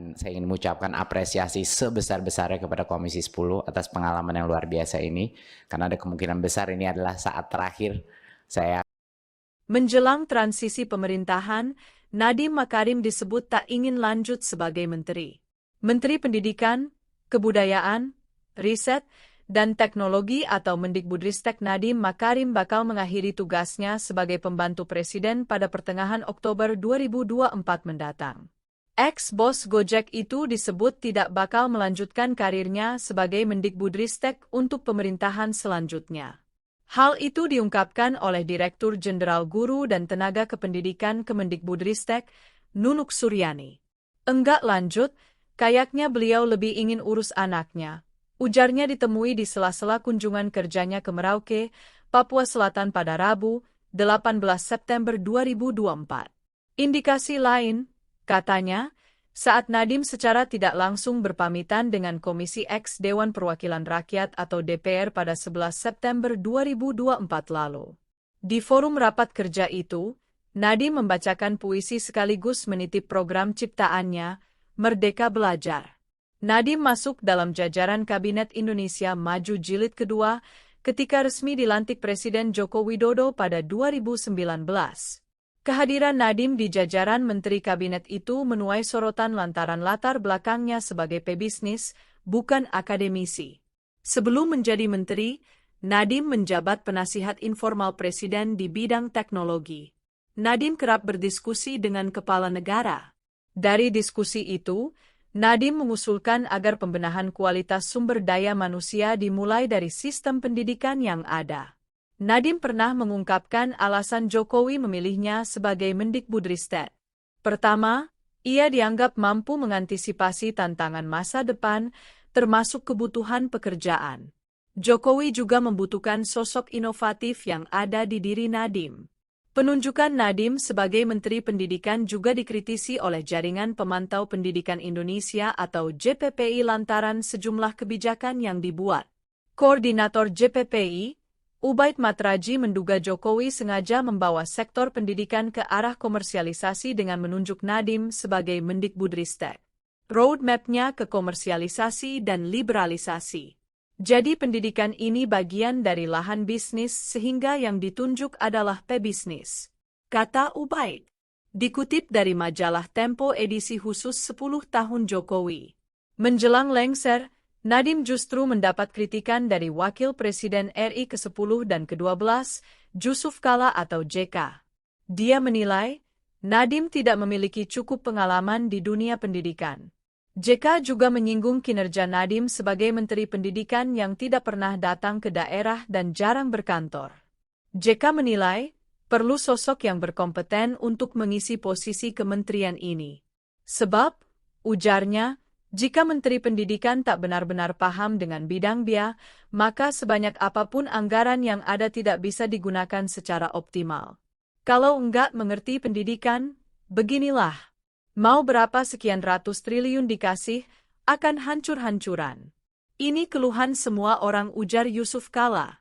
dan saya ingin mengucapkan apresiasi sebesar-besarnya kepada Komisi 10 atas pengalaman yang luar biasa ini, karena ada kemungkinan besar ini adalah saat terakhir saya. Menjelang transisi pemerintahan, Nadiem Makarim disebut tak ingin lanjut sebagai menteri. Menteri Pendidikan, Kebudayaan, Riset, dan Teknologi atau Mendikbudristek Nadiem Makarim bakal mengakhiri tugasnya sebagai pembantu presiden pada pertengahan Oktober 2024 mendatang. Ex-bos Gojek itu disebut tidak bakal melanjutkan karirnya sebagai Mendikbudristek untuk pemerintahan selanjutnya. Hal itu diungkapkan oleh Direktur Jenderal Guru dan Tenaga Kependidikan Kemendikbudristek, Nunuk Suryani. Enggak lanjut, kayaknya beliau lebih ingin urus anaknya, ujarnya ditemui di sela-sela kunjungan kerjanya ke Merauke, Papua Selatan pada Rabu, 18 September 2024. Indikasi lain, katanya, saat Nadiem secara tidak langsung berpamitan dengan Komisi X Dewan Perwakilan Rakyat atau DPR pada 11 September 2024 lalu. Di forum rapat kerja itu, Nadiem membacakan puisi sekaligus menitip program ciptaannya, Merdeka Belajar. Nadiem masuk dalam jajaran Kabinet Indonesia Maju Jilid Kedua ketika resmi dilantik Presiden Joko Widodo pada 2019. Kehadiran Nadiem di jajaran Menteri Kabinet itu menuai sorotan lantaran latar belakangnya sebagai pebisnis, bukan akademisi. Sebelum menjadi menteri, Nadiem menjabat penasihat informal Presiden di bidang teknologi. Nadiem kerap berdiskusi dengan kepala negara. Dari diskusi itu, Nadiem mengusulkan agar pembenahan kualitas sumber daya manusia dimulai dari sistem pendidikan yang ada. Nadiem pernah mengungkapkan alasan Jokowi memilihnya sebagai Mendikbudristek. Pertama, ia dianggap mampu mengantisipasi tantangan masa depan, termasuk kebutuhan pekerjaan. Jokowi juga membutuhkan sosok inovatif yang ada di diri Nadiem. Penunjukan Nadiem sebagai Menteri Pendidikan juga dikritisi oleh Jaringan Pemantau Pendidikan Indonesia atau JPPI lantaran sejumlah kebijakan yang dibuat. Koordinator JPPI, Ubaid Matraji menduga Jokowi sengaja membawa sektor pendidikan ke arah komersialisasi dengan menunjuk Nadiem sebagai Mendikbudristek. Roadmap-nya ke komersialisasi dan liberalisasi. Jadi pendidikan ini bagian dari lahan bisnis sehingga yang ditunjuk adalah pebisnis, kata Ubaid. Dikutip dari majalah Tempo edisi khusus 10 tahun Jokowi. Menjelang lengser, Nadiem justru mendapat kritikan dari Wakil Presiden RI ke-10 dan ke-12, Jusuf Kalla atau JK. Dia menilai, Nadiem tidak memiliki cukup pengalaman di dunia pendidikan. JK juga menyinggung kinerja Nadiem sebagai Menteri Pendidikan yang tidak pernah datang ke daerah dan jarang berkantor. JK menilai, perlu sosok yang berkompeten untuk mengisi posisi kementerian ini. Sebab, ujarnya, jika Menteri Pendidikan tak benar-benar paham dengan bidang dia, maka sebanyak apapun anggaran yang ada tidak bisa digunakan secara optimal. Kalau enggak mengerti pendidikan, beginilah. Mau berapa sekian ratus triliun dikasih, akan hancur-hancuran. Ini keluhan semua orang, ujar Jusuf Kalla.